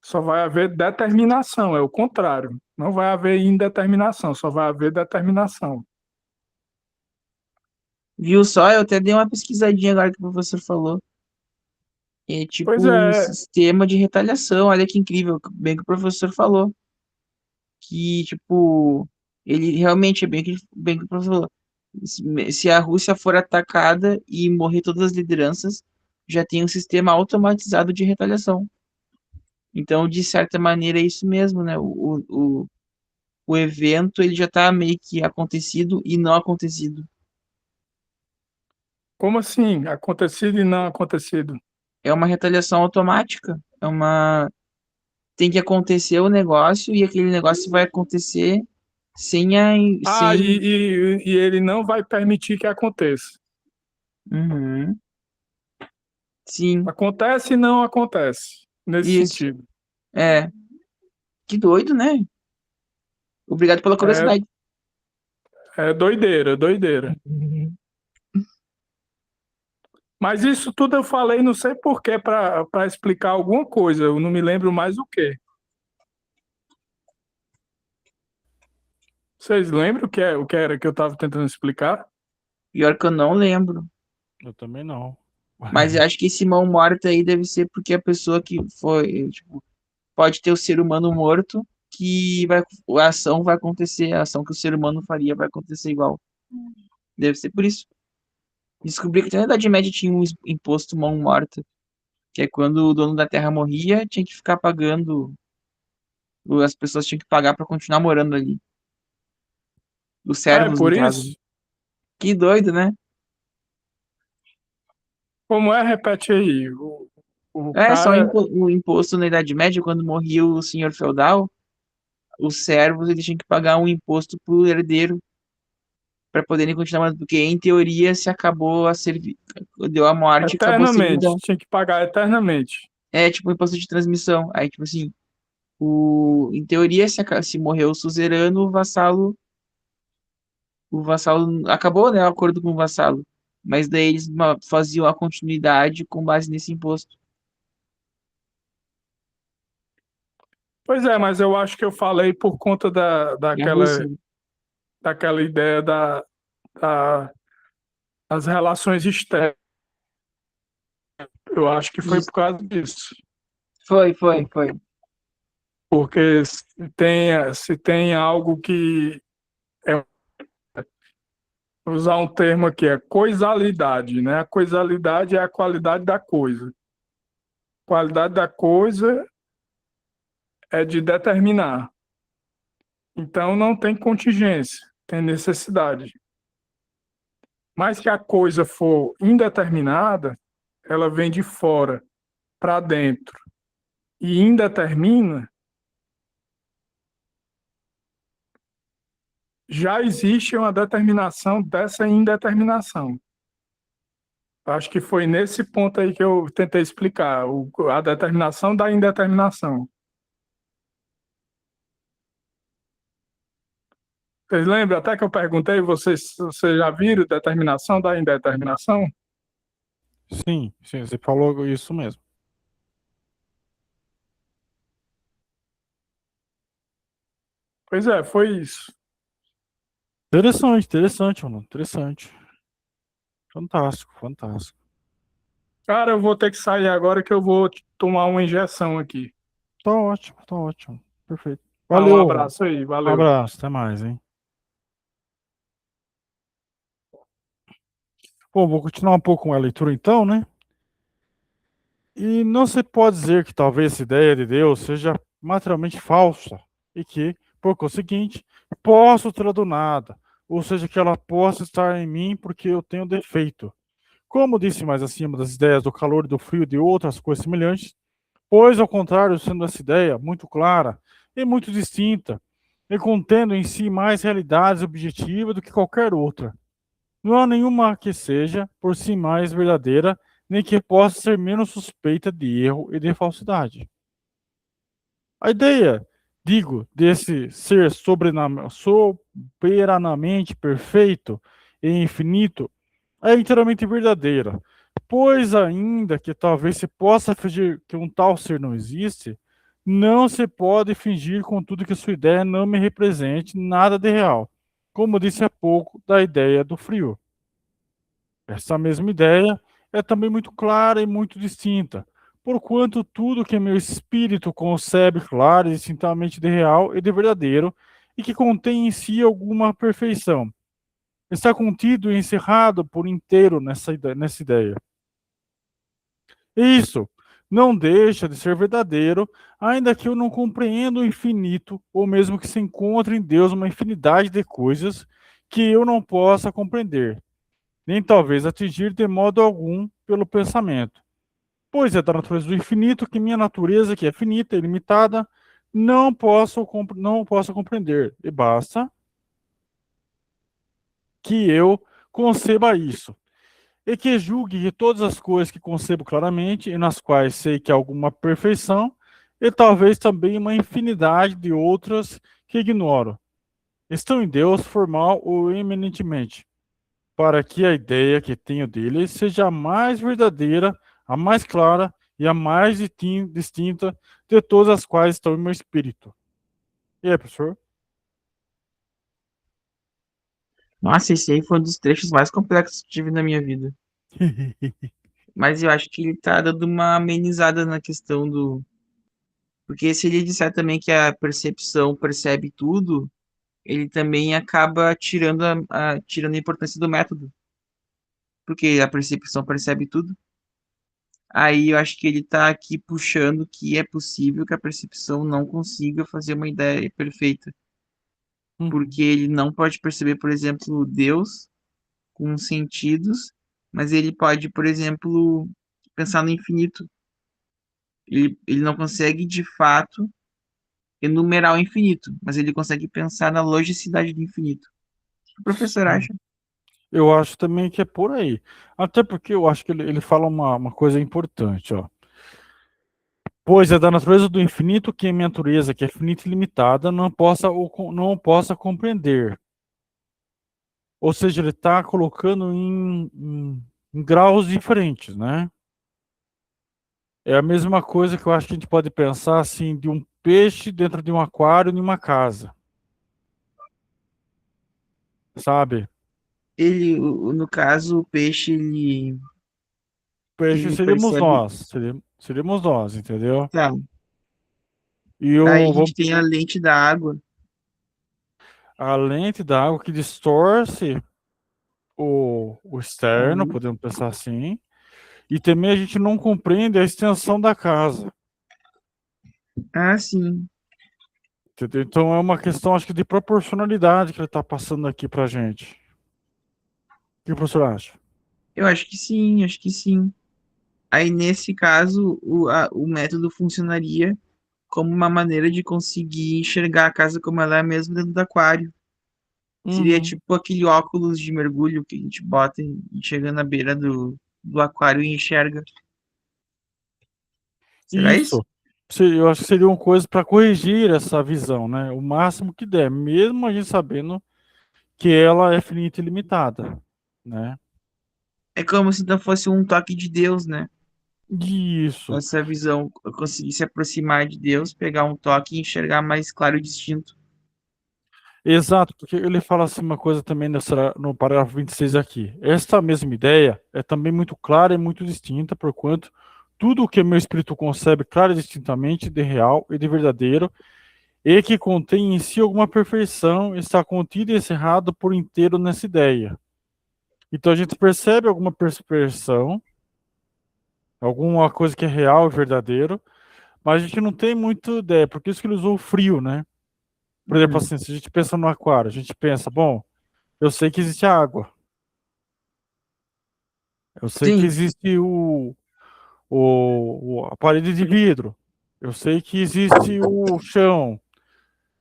só vai haver determinação, é o contrário. Não vai haver indeterminação, só vai haver determinação. Viu só? Eu até dei uma pesquisadinha agora que o professor falou. É Pois tipo um é, sistema de retaliação. Olha que incrível, bem que o professor falou. Que, tipo, ele realmente é bem que o professor falou. Se a Rússia for atacada e morrer todas as lideranças, já tem um sistema automatizado de retaliação. Então, de certa maneira, é isso mesmo, né? O evento ele já está meio que acontecido e não acontecido. como assim? Acontecido e não acontecido? É uma retaliação automática. Tem que acontecer o negócio e aquele negócio vai acontecer sem a. Ah, Sem. e ele não vai permitir que aconteça. Uhum. Sim, Acontece e não acontece, nesse isso. sentido. É. Que doido, né? Obrigado pela É, curiosidade. é doideira, doideira. Mas isso tudo eu falei, não sei por quê, para explicar alguma coisa, eu não me lembro mais o quê. Vocês lembram o que era que eu estava tentando explicar? Pior que eu não lembro. Eu também não. Mas eu acho que esse mão morta aí deve ser porque a pessoa que foi. Tipo, pode ter o ser humano morto que a ação vai acontecer, a ação que o ser humano faria vai acontecer igual. Deve ser por isso. Descobri que até na Idade Média tinha um imposto mão morta, que é quando o dono da terra morria, tinha que ficar pagando, as pessoas tinham que pagar para continuar morando ali. Os Ah, é servos, no por caso, né? isso? Que doido, né? Como é? Repete aí. O É só cara. o imposto na Idade Média, quando morria o senhor feudal, os servos eles tinham que pagar um imposto pro herdeiro para poderem continuar, porque em teoria se acabou a deu a morte, acabou a Eternamente, servidão. tinha que pagar eternamente. É tipo um imposto de transmissão. Aí tipo assim, em teoria se morreu o suzerano, o vassalo acabou, né, o acordo com o vassalo. Mas daí eles faziam a continuidade com base nesse imposto. Pois é, mas eu acho que eu falei por conta E a Rússia, né? daquela ideia da- das relações externas. Eu acho que foi Isso. por causa disso. Foi. Porque se tem algo que é, usar um termo aqui, é coisalidade, né? A coisalidade é a qualidade da coisa. Qualidade da coisa é de determinar. Então não tem contingência, tem necessidade. Mas que a coisa for indeterminada, ela vem de fora para dentro e indetermina, já existe uma determinação dessa indeterminação. Acho que foi nesse ponto aí que eu tentei explicar, a determinação da indeterminação. Vocês lembram até que eu perguntei, vocês já viram determinação da indeterminação? Sim, sim, você falou isso mesmo. Pois é, foi isso. Interessante, interessante, mano. Interessante. Fantástico, fantástico. Cara, eu vou ter que sair agora que eu vou tomar uma injeção aqui. Tá ótimo, tá ótimo. Perfeito. Ah, um Valeu. abraço aí, Um valeu. abraço, até mais, hein? Bom, vou continuar um pouco com a leitura então, né? E não se pode dizer que talvez essa ideia de Deus seja materialmente falsa e que, por conseguinte, posso tê-la do nada, ou seja, que ela possa estar em mim porque eu tenho defeito. Como disse mais acima das ideias do calor e do frio e de outras coisas semelhantes, pois, ao contrário, sendo essa ideia muito clara e muito distinta, e contendo em si mais realidades objetivas do que qualquer outra. Não há nenhuma que seja, por si mais verdadeira, nem que possa ser menos suspeita de erro e de falsidade. A ideia, digo, desse ser soberanamente perfeito e infinito é inteiramente verdadeira, pois ainda que talvez se possa fingir que um tal ser não existe, não se pode fingir, contudo, que sua ideia não me represente nada de real, como disse há pouco da ideia do frio. Essa mesma ideia é também muito clara e muito distinta, porquanto tudo que meu espírito concebe claro e distintamente de real e de verdadeiro, e que contém em si alguma perfeição, está contido e encerrado por inteiro nessa ideia. Isso não deixa de ser verdadeiro, ainda que eu não compreenda o infinito, ou mesmo que se encontre em Deus uma infinidade de coisas que eu não possa compreender, nem talvez atingir de modo algum pelo pensamento. Pois é da natureza do infinito que minha natureza, que é finita e limitada, não posso compreender. E basta que eu conceba isso. E que julgue que todas as coisas que concebo claramente e nas quais sei que há alguma perfeição, e talvez também uma infinidade de outras que ignoro, estão em Deus formal ou eminentemente, para que a ideia que tenho dele seja a mais verdadeira, a mais clara e a mais distinta de todas as quais estão em meu espírito. E aí, professor? Nossa, esse aí foi um dos trechos mais complexos que tive na minha vida. Mas eu acho que ele tá dando uma amenizada na questão do. Porque se ele disser também que a percepção percebe tudo, ele também acaba tirando a importância do método. Porque a percepção percebe tudo. Aí eu acho que ele tá aqui puxando que é possível que a percepção não consiga fazer uma ideia perfeita. Porque Uhum. ele não pode perceber, por exemplo, Deus com sentidos, mas ele pode, por exemplo, pensar no infinito. Ele não consegue, de fato, enumerar o infinito, mas ele consegue pensar na logicidade do infinito. O que o professor Sim. acha? Eu acho também que é por aí. Até porque eu acho que ele fala uma coisa importante, ó. Pois é da natureza do infinito que a minha natureza, que é finita e limitada, não possa compreender. Ou seja, ele está colocando em graus diferentes, né? É a mesma coisa que eu acho que a gente pode pensar assim de um peixe dentro de um aquário em uma casa, sabe? No caso, o peixe, Peixe ele seríamos percebe. nós, seríamos nós, entendeu? Tá, E aí a o, gente tem a lente da água. a lente da água que distorce o externo, Uhum. podemos pensar assim, e também a gente não compreende a extensão da casa, Ah, sim. entendeu? Então é uma questão, acho que, de proporcionalidade que ele está passando aqui pra gente. O que o professor acha? Eu acho que sim, acho que sim. Aí, nesse caso, o método funcionaria como uma maneira de conseguir enxergar a casa como ela é mesmo dentro do aquário. Seria Uhum. tipo aquele óculos de mergulho que a gente bota e chega na beira do aquário e enxerga. Será isso? Isso. Eu acho que seria uma coisa para corrigir essa visão, né? O máximo que der, mesmo a gente sabendo que ela é finita e limitada, né? É como se não fosse um toque de Deus, né? Isso. Essa visão, eu conseguir se aproximar de Deus, pegar um toque e enxergar mais claro e distinto. Exato, porque ele fala assim uma coisa também no parágrafo 26 aqui. Esta mesma ideia é também muito clara e muito distinta, porquanto tudo o que meu espírito concebe claro e distintamente de real e de verdadeiro, e que contém em si alguma perfeição, está contido e encerrado por inteiro nessa ideia. Então a gente percebe alguma perfeição, alguma coisa que é real e verdadeiro, mas a gente não tem muita ideia, por isso que ele usou o frio, né? Por exemplo, Uhum. assim, se a gente pensa no aquário, a gente pensa, bom, eu sei que existe água, eu sei que Sim. existe a parede de vidro, eu sei que existe o chão,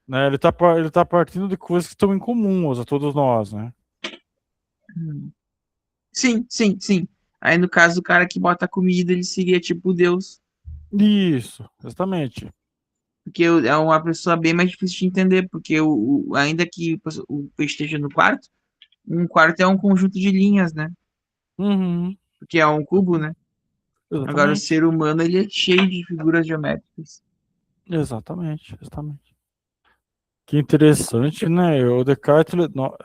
né? Ele tá partindo de coisas que estão em comuns a todos nós, né? Uhum. Sim, sim, sim. Aí, no caso, o cara que bota a comida, ele seria tipo Deus. Isso, exatamente. Porque é uma pessoa bem mais difícil de entender, porque ainda que o peixe esteja no quarto, um quarto é um conjunto de linhas, né? Uhum, Porque é um cubo, né? Agora, o exatamente. ser humano, ele é cheio de figuras geométricas. Exatamente, exatamente. Que interessante, né? O Descartes,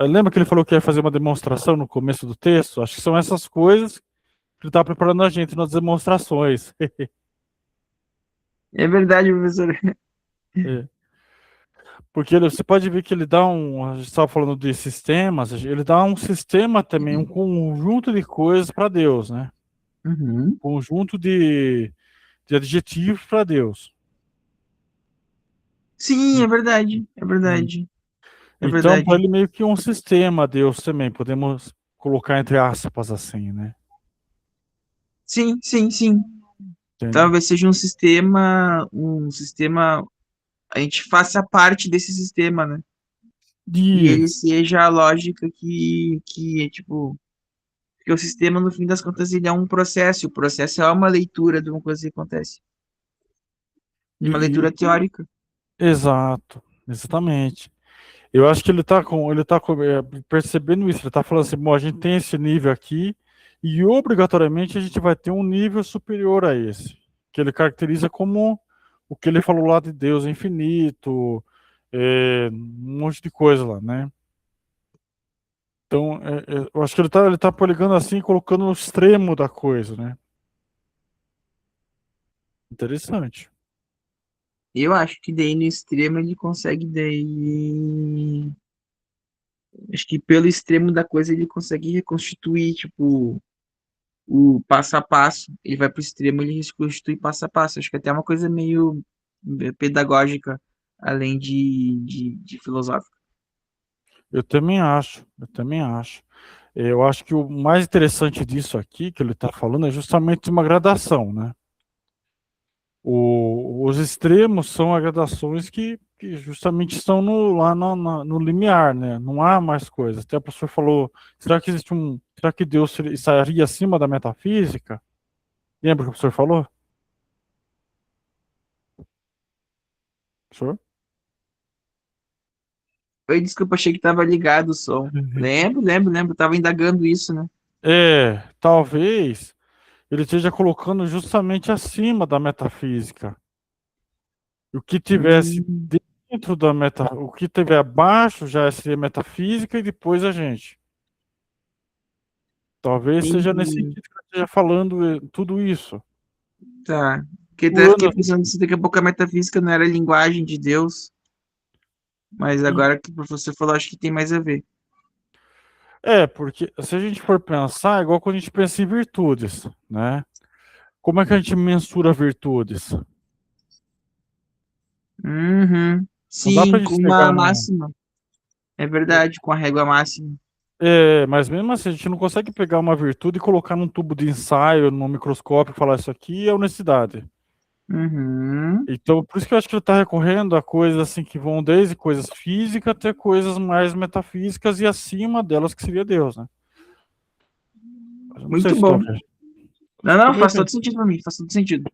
lembra que ele falou que ia fazer uma demonstração no começo do texto? Acho que são essas coisas que ele está preparando a gente nas demonstrações. É verdade, professor. É. Porque você pode ver que ele dá a gente estava falando de sistemas, ele dá um sistema também, um conjunto de coisas para Deus, né? Uhum. Conjunto de adjetivos para Deus. Sim, é verdade. É Hum. verdade. É Então, para verdade. ele meio que um sistema, Deus também, podemos colocar entre aspas assim, né? Sim, sim, sim. Entende? Talvez seja um sistema, a gente faça parte desse sistema, né? E De ele seja a lógica que é tipo, porque o sistema, no fim das contas, ele é um processo. O processo é uma leitura de uma coisa que acontece. De uma leitura E, teórica. exato, exatamente. Eu acho que percebendo isso, ele está falando assim, bom, a gente tem esse nível aqui e obrigatoriamente a gente vai ter um nível superior a esse, que ele caracteriza como o que ele falou lá de Deus infinito, um monte de coisa lá, né? Então, eu acho que ele tá poligando assim, colocando no extremo da coisa, né? Interessante. Eu acho que daí no extremo ele consegue daí. Acho que pelo extremo da coisa ele consegue reconstituir, tipo, o passo a passo. Ele vai pro extremo, ele reconstitui passo a passo. Acho que até é uma coisa meio pedagógica, além de filosófica. Eu também acho, eu também acho. Eu acho que o mais interessante disso aqui, que ele está falando, é justamente uma gradação, né? Os extremos são as gradações que justamente estão lá no limiar, né? Não há mais coisas. Até o professor falou, será que Deus estaria acima da metafísica? Lembra que o professor falou? Professor? Oi, desculpa, achei que tava ligado o som. Lembro. Tava indagando isso, né? Talvez ele esteja colocando justamente acima da metafísica. O que tivesse Hum, dentro da o que tiver abaixo já seria metafísica e depois a gente. Talvez seja nesse entendi. sentido que eu esteja falando tudo isso. Tá. Porque até eu fiquei Pulando, pensando se daqui a pouco a metafísica não era a linguagem de Deus, mas e- agora que o professor falou, acho que tem mais a ver. porque se a gente for pensar, é igual quando a gente pensa em virtudes, né? Como é que a gente mensura virtudes? Uhum. Não dá pra Sim, com gente uma pegar um. máxima. É verdade, com a régua máxima. Mas mesmo assim, a gente não consegue pegar uma virtude e colocar num tubo de ensaio, num microscópio e falar isso aqui é honestidade. Uhum. Então, por isso que eu acho que ele está recorrendo a coisas assim que vão desde coisas físicas até coisas mais metafísicas e acima delas que seria Deus, né? Mas eu não sei Muito se estou. bom. Não, não, Também faz tem. todo sentido pra mim, faz todo sentido.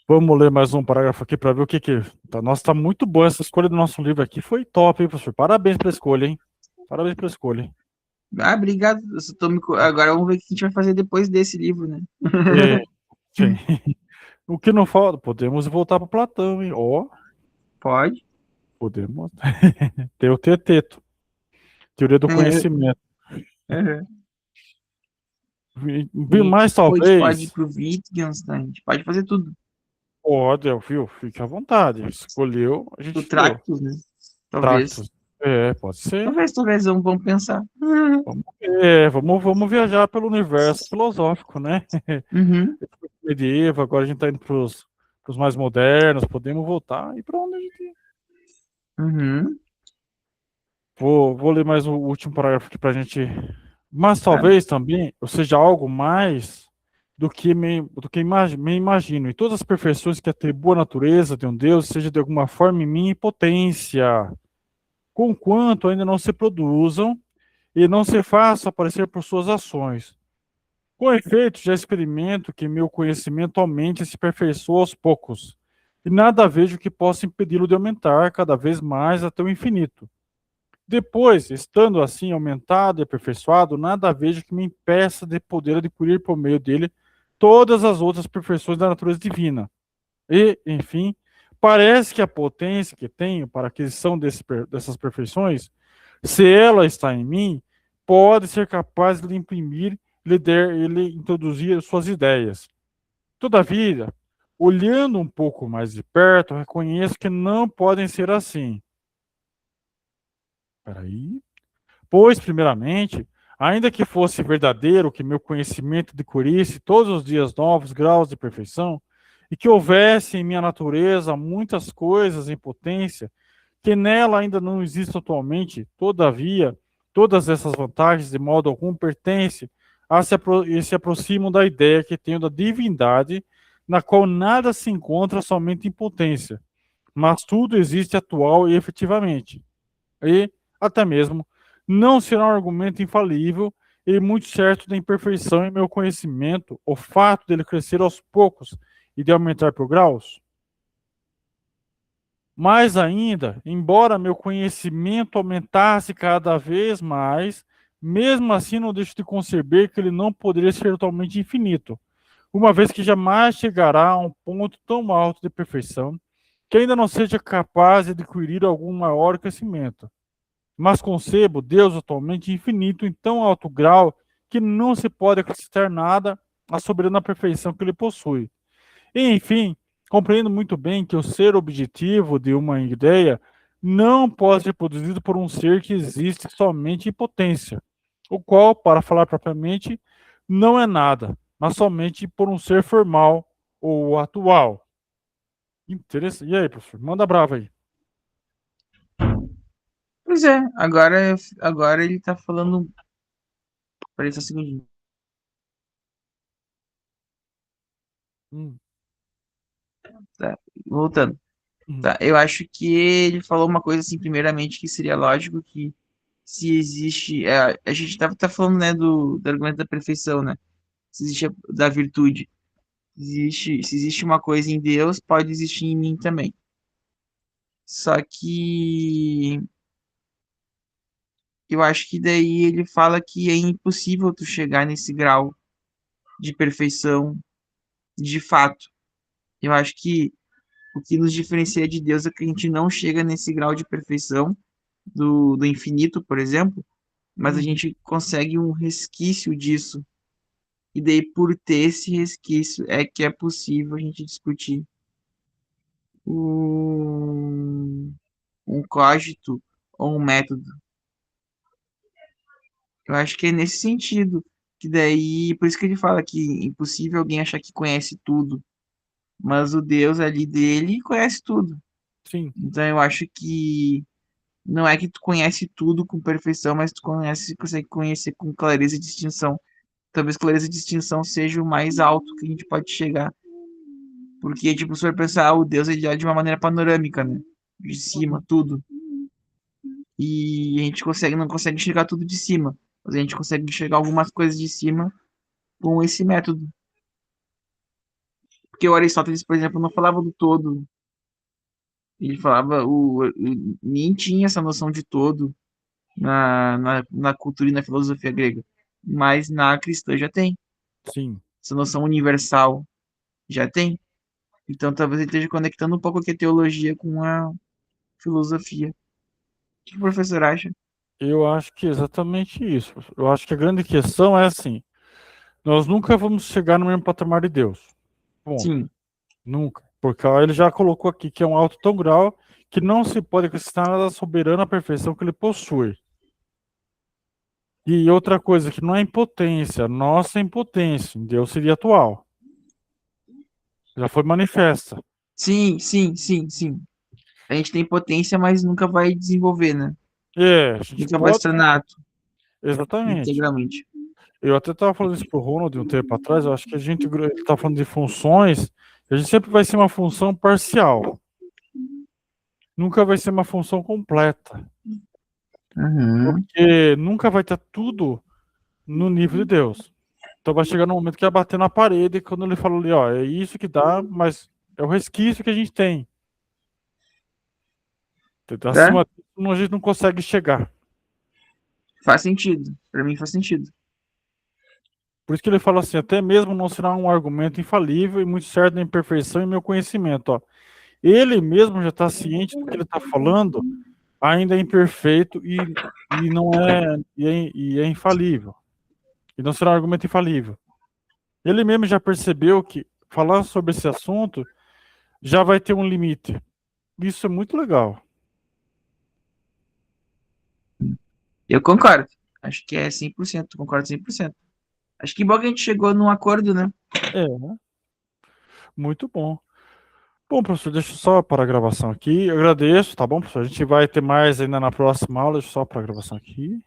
Vamos ler mais um parágrafo aqui para ver o que que. Nossa, tá muito boa essa escolha do nosso livro aqui. Foi top, hein, professor? Parabéns pela escolha, hein? Parabéns pela escolha, hein? Ah, obrigado. Agora vamos ver o que a gente vai fazer depois desse livro, né? É, sim. O que não falta? Podemos voltar para Platão, hein? Ó, Pode. podemos. Ter o teteto. Teoria do É, conhecimento. é. E Mais depois pode ir talvez. pro Wittgenstein, a gente pode fazer tudo. Pode, viu? Fique à vontade. Escolheu, a O gente leu. Tractus, né? Talvez. Tractos. Pode ser. Talvez, vamos pensar. Vamos viajar pelo universo filosófico, né? Uhum, Medieval, agora a gente está indo para os mais modernos, podemos voltar e para onde a gente. uhum. Vou ler mais o último parágrafo aqui para a gente. Mas Tá. talvez também eu seja algo mais do que me imagino. E todas as perfeições que atribuo à natureza de um Deus seja de alguma forma em minha potência, conquanto ainda não se produzam e não se façam aparecer por suas ações. Com efeito, já experimento que meu conhecimento aumente e se aperfeiçoa aos poucos, e nada vejo que possa impedi-lo de aumentar cada vez mais até o infinito. Depois, estando assim aumentado e aperfeiçoado, nada vejo que me impeça de poder adquirir por meio dele todas as outras perfeições da natureza divina. E, enfim, parece que a potência que tenho para a aquisição dessas perfeições, se ela está em mim, pode ser capaz de lhe imprimir e lhe introduzir suas ideias. Todavia, olhando um pouco mais de perto, reconheço que não podem ser assim. Peraí. Pois, primeiramente, ainda que fosse verdadeiro que meu conhecimento adquirisse todos os dias novos graus de perfeição, e que houvesse em minha natureza muitas coisas em potência, que nela ainda não existem atualmente, todavia, todas essas vantagens de modo algum pertencem e se aproximam da ideia que tenho da divindade, na qual nada se encontra somente em potência, mas tudo existe atual e efetivamente. E, até mesmo, não será um argumento infalível e muito certo da imperfeição em meu conhecimento o fato dele crescer aos poucos e de aumentar por graus? Mais ainda, embora meu conhecimento aumentasse cada vez mais, mesmo assim não deixo de conceber que ele não poderia ser totalmente infinito, uma vez que jamais chegará a um ponto tão alto de perfeição que ainda não seja capaz de adquirir algum maior crescimento. Mas concebo Deus atualmente infinito em tão alto grau que não se pode acrescentar nada à soberana perfeição que ele possui. E, enfim, compreendo muito bem que o ser objetivo de uma ideia não pode ser produzido por um ser que existe somente em potência, o qual, para falar propriamente, não é nada, mas somente por um ser formal ou atual. Interessante. E aí, professor? Manda brava aí. Pois é, agora ele tá falando. Peraí só um segundinho. Hum, Voltando. hum, Tá, eu acho que ele falou uma coisa assim, primeiramente, que seria lógico que se existe. A gente tá falando, né, do argumento da perfeição, né? Se existe da virtude. Se existe uma coisa em Deus, pode existir em mim também. Só que eu acho que daí ele fala que é impossível tu chegar nesse grau de perfeição de fato. Eu acho que o que nos diferencia de Deus é que a gente não chega nesse grau de perfeição do infinito, por exemplo, mas a hum. gente consegue um resquício disso. E daí, por ter esse resquício, é que é possível a gente discutir um, um cógito ou um método. Eu acho que é nesse sentido. Que daí, por isso que ele fala que é impossível alguém achar que conhece tudo. Mas o Deus ali dele conhece tudo. Sim, Então eu acho que não é que tu conhece tudo com perfeição, mas tu consegue conhecer com clareza e distinção. Talvez clareza e distinção seja o mais alto que a gente pode chegar. Porque, tipo, se for pensar, o Deus ele olha de uma maneira panorâmica, né? De cima, tudo. E a gente não consegue enxergar tudo de cima. Mas a gente consegue enxergar algumas coisas de cima com esse método. Porque o Aristóteles, por exemplo, não falava do todo. Ele falava, nem tinha essa noção de todo na cultura e na filosofia grega. Mas na cristã já tem. sim. Essa noção universal já tem. Então talvez ele esteja conectando um pouco aqui a teologia com a filosofia. O que o professor acha? Eu acho que é exatamente isso. Eu acho que a grande questão é assim: nós nunca vamos chegar no mesmo patamar de Deus. Ponto. Sim, Nunca. Porque ó, ele já colocou aqui que é um alto tão grau que não se pode acrescentar nada da soberana perfeição que ele possui. E outra coisa que não é impotência, nossa impotência, em Deus seria atual. Já foi manifesta. sim. A gente tem potência, mas nunca vai desenvolver, né? É, a gente Nunca vai se pode. tornar ato Exatamente. integralmente. Eu até estava falando isso pro Ronald um tempo atrás. Eu acho que a gente está falando de funções. A gente sempre vai ser uma função parcial. Nunca vai ser uma função completa. Uhum. Porque nunca vai ter tudo no nível de Deus. Então vai chegar no momento que vai bater na parede quando ele fala ali, ó, é isso que dá, mas é o resquício que a gente tem. Entendeu? Tá? Acima disso, a gente não consegue chegar. Faz sentido. Pra mim faz sentido. Por isso que ele fala assim, até mesmo não será um argumento infalível e muito certo da imperfeição em meu conhecimento. Ó. Ele mesmo já está ciente do que ele está falando, ainda é imperfeito e não é e é infalível. E não será um argumento infalível. Ele mesmo já percebeu que falar sobre esse assunto já vai ter um limite. Isso é muito legal. Eu concordo. Acho que é 100%. Concordo 100%. Acho que bom que a gente chegou num acordo, né? É, né? Muito bom. Bom, professor, deixa eu só para a gravação aqui. Eu agradeço, tá bom, professor? A gente vai ter mais ainda na próxima aula. Deixa eu só para a gravação aqui.